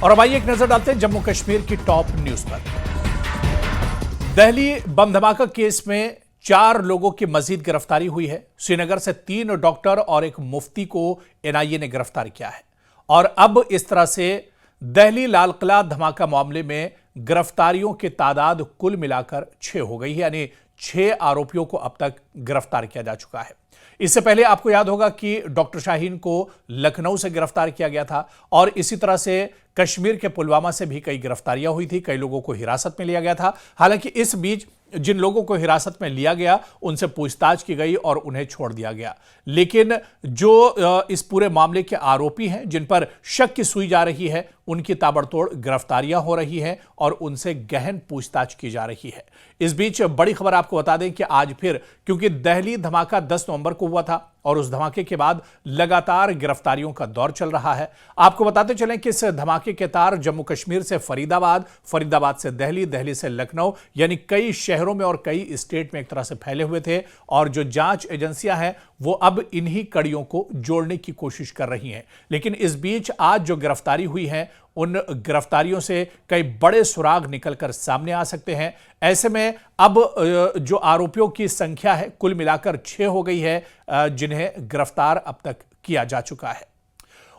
और अब आइए एक नजर डालते हैं जम्मू कश्मीर की टॉप न्यूज पर। दिल्ली बम धमाका केस में 4 लोगों की मजीद गिरफ्तारी हुई है। श्रीनगर से 3 डॉक्टर और एक मुफ्ती को एनआईए ने गिरफ्तार किया है और अब इस तरह से दिल्ली लाल किला धमाका मामले में गिरफ्तारियों की तादाद कुल मिलाकर 6 हो गई है, यानी 6 आरोपियों को अब तक गिरफ्तार किया जा चुका है। इससे पहले आपको याद होगा कि डॉक्टर शाहीन को लखनऊ से गिरफ्तार किया गया था और इसी तरह से कश्मीर के पुलवामा से भी कई गिरफ्तारियां हुई थी, कई लोगों को हिरासत में लिया गया था। हालांकि इस बीच जिन लोगों को हिरासत में लिया गया उनसे पूछताछ की गई और उन्हें छोड़ दिया गया, लेकिन जो इस पूरे मामले के आरोपी हैं, जिन पर शक की सुई जा रही है, उनकी ताबड़तोड़ गिरफ्तारियां हो रही हैं और उनसे गहन पूछताछ की जा रही है। इस बीच बड़ी खबर आपको बता दें कि आज फिर, क्योंकि दिल्ली धमाका 10 नवंबर को हुआ था और उस धमाके के बाद लगातार गिरफ्तारियों का दौर चल रहा है। आपको बताते चलें कि इस धमाके के तार जम्मू कश्मीर से फरीदाबाद, फरीदाबाद से दिल्ली, दिल्ली से लखनऊ, यानी कई शहरों में और कई स्टेट में एक तरह से फैले हुए थे और जो जांच एजेंसियां हैं वो अब इन्हीं कड़ियों को जोड़ने की कोशिश कर रही हैं। लेकिन इस बीच आज जो गिरफ्तारी हुई है, उन गिरफ्तारियों से कई बड़े सुराग निकलकर सामने आ सकते हैं। ऐसे में अब जो आरोपियों की संख्या है कुल मिलाकर 6 हो गई है, जिन्हें गिरफ्तार अब तक किया जा चुका है।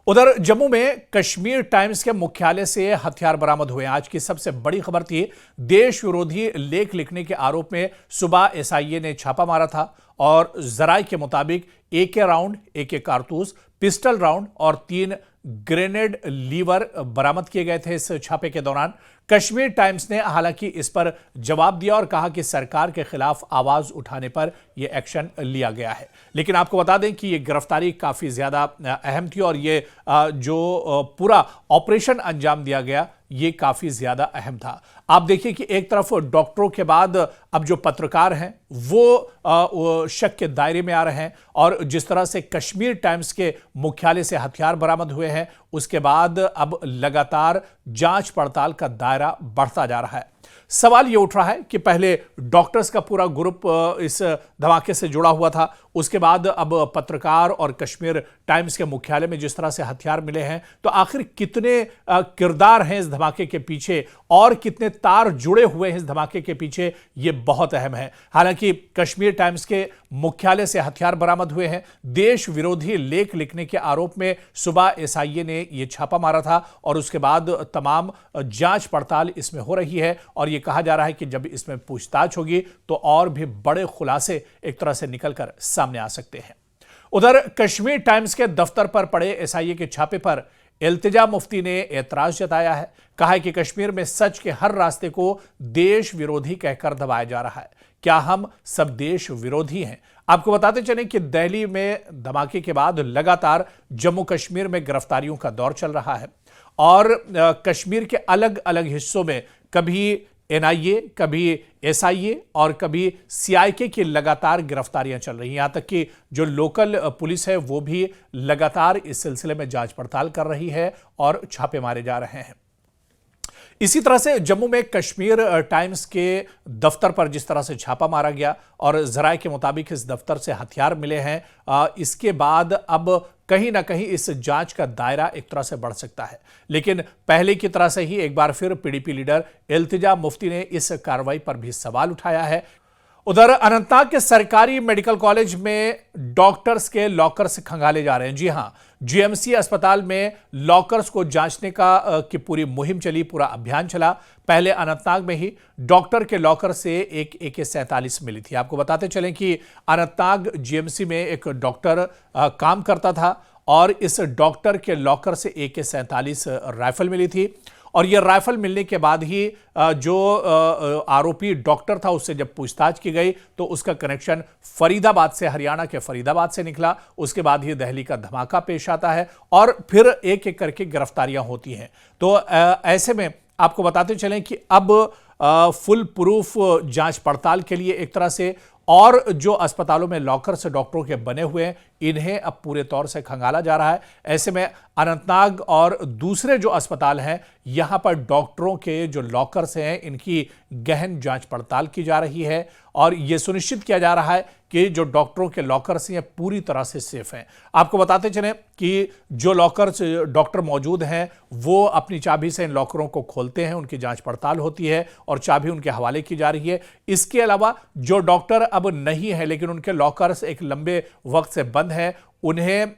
उधर जम्मू में कश्मीर टाइम्स के मुख्यालय से हथियार बरामद हुए। आज की सबसे बड़ी खबर थी, देश विरोधी लेख लिखने के आरोप में सुबह एसआईए ने छापा मारा था और जराये के मुताबिक AK राउंड, AK कारतूस, पिस्टल राउंड और 3 ग्रेनेड लीवर बरामद किए गए थे इस छापे के दौरान। कश्मीर टाइम्स ने हालांकि इस पर जवाब दिया और कहा कि सरकार के खिलाफ आवाज उठाने पर यह एक्शन लिया गया है। लेकिन आपको बता दें कि यह गिरफ्तारी काफी ज्यादा अहम थी और ये जो पूरा ऑपरेशन अंजाम दिया गया ये काफी ज्यादा अहम था। आप देखिए कि एक तरफ डॉक्टरों के बाद अब जो पत्रकार हैं वो शक के दायरे में आ रहे हैं और जिस तरह से कश्मीर टाइम्स के मुख्यालय से हथियार बरामद हुए हैं, उसके बाद अब लगातार जांच पड़ताल का दायरा बढ़ता जा रहा है। सवाल यह उठ रहा है कि पहले डॉक्टर्स का पूरा ग्रुप इस धमाके से जुड़ा हुआ था, उसके बाद अब पत्रकार और कश्मीर टाइम्स के मुख्यालय में जिस तरह से हथियार मिले हैं, तो आखिर कितने किरदार हैं इस धमाके के पीछे और कितने तार जुड़े हुए हैं इस धमाके के पीछे, यह बहुत अहम है। हालांकि कश्मीर टाइम्स के मुख्यालय से हथियार बरामद हुए हैं। देश विरोधी लेख लिखने के आरोप में सुबह एसआईए ने यह छापा मारा था और उसके बाद तमाम जांच पड़ताल इसमें हो रही है और यह कहा जा रहा है कि जब इसमें पूछताछ होगी तो और भी बड़े खुलासे एक तरह से निकलकर सामने आ सकते हैं। उधर कश्मीर टाइम्स के दफ्तर पर पड़े एसआईए के छापे पर इल्तिजा मुफ्ती ने एतराज जताया है। कहा है कि कश्मीर में सच के हर रास्ते को देश विरोधी कहकर दबाया जा रहा है। क्या हम सब देश विरोधी हैं? आपको बताते चलें कि दिल्ली में धमाके के बाद लगातार जम्मू कश्मीर में गिरफ्तारियों का दौर चल रहा है और कश्मीर के अलग अलग हिस्सों में कभी एनआईए, कभी एसआईए और कभी सीआईके की लगातार गिरफ्तारियां चल रही हैं। यहां तक कि जो लोकल पुलिस है वो भी लगातार इस सिलसिले में जांच पड़ताल कर रही है और छापे मारे जा रहे हैं। इसी तरह से जम्मू में कश्मीर टाइम्स के दफ्तर पर जिस तरह से छापा मारा गया और जराये के मुताबिक इस दफ्तर से हथियार मिले हैं, इसके बाद अब कहीं ना कहीं इस जांच का दायरा एक तरह से बढ़ सकता है। लेकिन पहले की तरह से ही एक बार फिर पीडीपी लीडर इल्तिजा मुफ्ती ने इस कार्रवाई पर भी सवाल उठाया है। उधर अनंतनाग के सरकारी मेडिकल कॉलेज में डॉक्टर्स के लॉकर्स खंगाले जा रहे हैं। जी हां, जीएमसी अस्पताल में लॉकर्स को जांचने की पूरी मुहिम चली, पूरा अभियान चला। पहले अनंतनाग में ही डॉक्टर के लॉकर से एक AK-47 मिली थी। आपको बताते चलें कि अनंतनाग जीएमसी में एक डॉक्टर काम करता था और इस डॉक्टर के लॉकर से AK-47 राइफल मिली थी और यह राइफल मिलने के बाद ही जो आरोपी डॉक्टर था उससे जब पूछताछ की गई तो उसका कनेक्शन फरीदाबाद से, हरियाणा के फरीदाबाद से निकला। उसके बाद ही दिल्ली का धमाका पेश आता है और फिर एक एक करके गिरफ्तारियां होती हैं। तो ऐसे में आपको बताते चलें कि अब फुल प्रूफ जांच पड़ताल के लिए एक तरह से और जो अस्पतालों में लॉकर से डॉक्टरों के बने हुए हैं, इन्हें अब पूरे तौर से खंगाला जा रहा है। ऐसे में अनंतनाग और दूसरे जो अस्पताल हैं यहां पर डॉक्टरों के जो लॉकर्स हैं इनकी गहन जांच पड़ताल की जा रही है और यह सुनिश्चित किया जा रहा है कि जो डॉक्टरों के लॉकर्स हैं पूरी तरह से सेफ हैं। आपको बताते चलें कि जो लॉकर्स डॉक्टर मौजूद हैं वो अपनी चाबी से इन लॉकरों को खोलते हैं, उनकी जांच पड़ताल होती है और चाबी उनके हवाले की जा रही है। इसके अलावा जो डॉक्टर अब नहीं है लेकिन उनके लॉकर्स एक लंबे वक्त से बंद हैं, उन्हें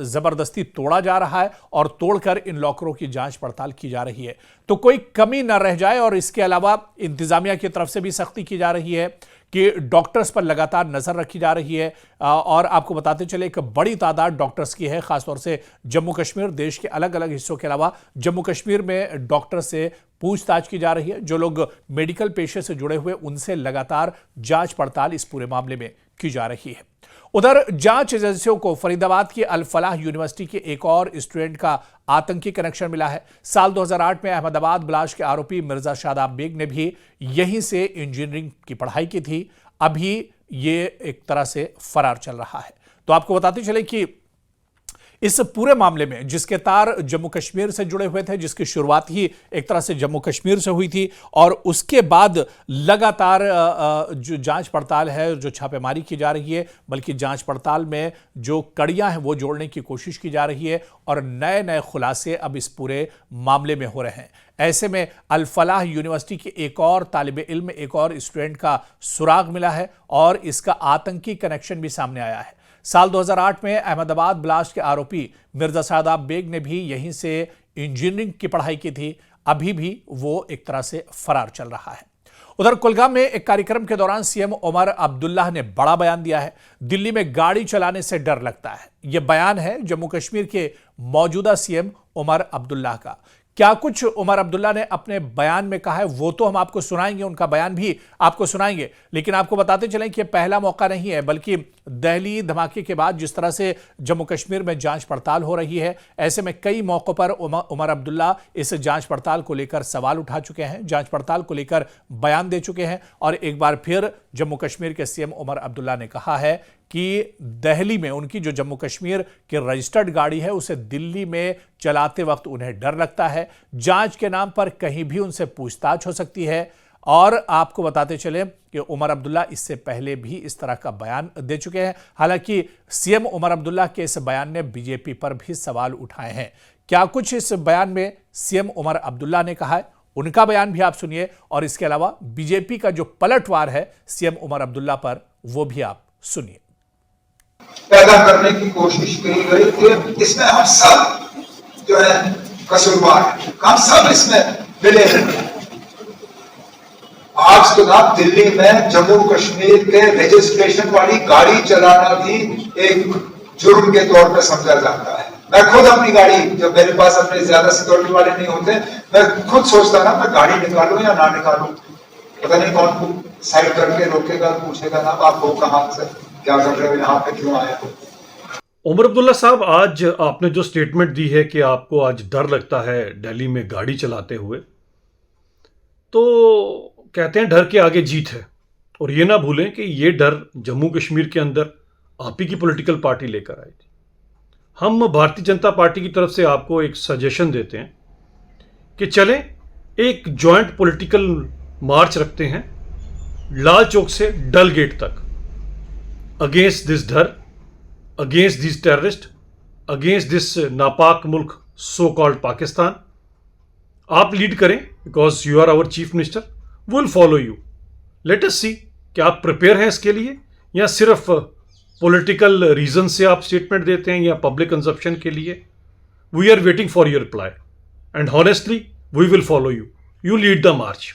जबरदस्ती तोड़ा जा रहा है और तोड़कर इन लॉकरों की जांच पड़ताल की जा रही है तो कोई कमी न रह जाए। और इसके अलावा इंतजामिया की तरफ से भी सख्ती की जा रही है कि डॉक्टर्स पर लगातार नजर रखी जा रही है। और आपको बताते चले एक बड़ी तादाद डॉक्टर्स की है, खासतौर से जम्मू कश्मीर, देश के अलग अलग हिस्सों के अलावा जम्मू कश्मीर में डॉक्टर से पूछताछ की जा रही है। जो लोग मेडिकल पेशे से जुड़े हुए उनसे लगातार जांच पड़ताल इस पूरे मामले में की जा रही है। उधर जांच एजेंसियों को फरीदाबाद की अल फलाह यूनिवर्सिटी के एक और स्टूडेंट का आतंकी कनेक्शन मिला है। साल 2008 में अहमदाबाद ब्लास्ट के आरोपी मिर्जा शादाब बेग ने भी यहीं से इंजीनियरिंग की पढ़ाई की थी। अभी ये एक तरह से फरार चल रहा है। तो आपको बताते चले कि इस पूरे मामले में जिसके तार जम्मू कश्मीर से जुड़े हुए थे, जिसकी शुरुआत ही एक तरह से जम्मू कश्मीर से हुई थी और उसके बाद लगातार जो जांच पड़ताल है, जो छापेमारी की जा रही है, बल्कि जांच पड़ताल में जो कड़ियां हैं वो जोड़ने की कोशिश की जा रही है और नए नए खुलासे अब इस पूरे मामले में हो रहे हैं। ऐसे में अल फलाह यूनिवर्सिटी के एक और तालिबे इल्म, एक और स्टूडेंट का सुराग मिला है और इसका आतंकी कनेक्शन भी सामने आया है। साल 2008 में अहमदाबाद ब्लास्ट के आरोपी मिर्जा शादाब बेग ने भी यहीं से इंजीनियरिंग की पढ़ाई की थी। अभी भी वो एक तरह से फरार चल रहा है। उधर कुलगाम में एक कार्यक्रम के दौरान सीएम उमर अब्दुल्ला ने बड़ा बयान दिया है। दिल्ली में गाड़ी चलाने से डर लगता है, यह बयान है जम्मू कश्मीर के मौजूदा सीएम उमर अब्दुल्ला का। क्या कुछ उमर अब्दुल्ला ने अपने बयान में कहा है वो तो हम आपको सुनाएंगे, उनका बयान भी आपको सुनाएंगे, लेकिन आपको बताते चलें कि यह पहला मौका नहीं है, बल्कि दिल्ली धमाके के बाद जिस तरह से जम्मू कश्मीर में जांच पड़ताल हो रही है, ऐसे में कई मौकों पर उमर अब्दुल्ला इस जांच पड़ताल को लेकर सवाल उठा चुके हैं, जांच पड़ताल को लेकर बयान दे चुके हैं। और एक बार फिर जम्मू कश्मीर के सीएम उमर अब्दुल्ला ने कहा है कि दिल्ली में उनकी जो जम्मू कश्मीर की रजिस्टर्ड गाड़ी है उसे दिल्ली में चलाते वक्त उन्हें डर लगता है। जांच के नाम पर कहीं भी उनसे पूछताछ हो सकती है। और आपको बताते चले कि उमर अब्दुल्ला इससे पहले भी इस तरह का बयान दे चुके हैं। हालांकि सीएम उमर अब्दुल्ला के इस बयान ने बीजेपी पर भी सवाल उठाए हैं। क्या कुछ इस बयान में सीएम उमर अब्दुल्ला ने कहा है, उनका बयान भी आप सुनिए और इसके अलावा बीजेपी का जो पलटवार है सीएम उमर अब्दुल्ला पर वो भी आप सुनिए। पैदा करने की कोशिश की गई कि इसमें हम सब जो है कसूरवार हैं, हम सब इसमें मिले हैं। आज तो ना दिल्ली में जम्मू कश्मीर के रजिस्ट्रेशन वाली गाड़ी चलाना भी एक जुर्म के तौर पर समझा जाता है। मैं खुद अपनी गाड़ी, जब मेरे पास अपने ज्यादा सिक्योरिटी वाले नहीं होते, मैं खुद सोचता ना मैं गाड़ी निकालूं या ना निकालूं, पता नहीं कौन को साइड करके रोकेगा, पूछेगा ना आप हो कहां से, क्या कर रहे हो, यहाँ पे क्यों आए हो। उमर अब्दुल्ला साहब, आज आपने जो स्टेटमेंट दी है कि आपको आज डर लगता है दिल्ली में गाड़ी चलाते हुए, तो कहते हैं डर के आगे जीत है। और ये ना भूलें कि ये डर जम्मू कश्मीर के अंदर आप ही की पॉलिटिकल पार्टी लेकर आई थी। हम भारतीय जनता पार्टी की तरफ से आपको एक सजेशन देते हैं कि चलें एक जॉइंट पॉलिटिकल मार्च रखते हैं लाल चौक से डल गेट तक, अगेंस्ट दिस डर, against this terrorist, against this नापाक मुल्क सो कॉल्ड पाकिस्तान। आप लीड करें because you are our chief minister, will follow you. Let us see कि आप प्रिपेयर हैं इसके लिए या सिर्फ पॉलिटिकल रीजन से आप स्टेटमेंट देते हैं या पब्लिक कंजप्शन के लिए। We are waiting for your reply and honestly we will follow you. You lead the March.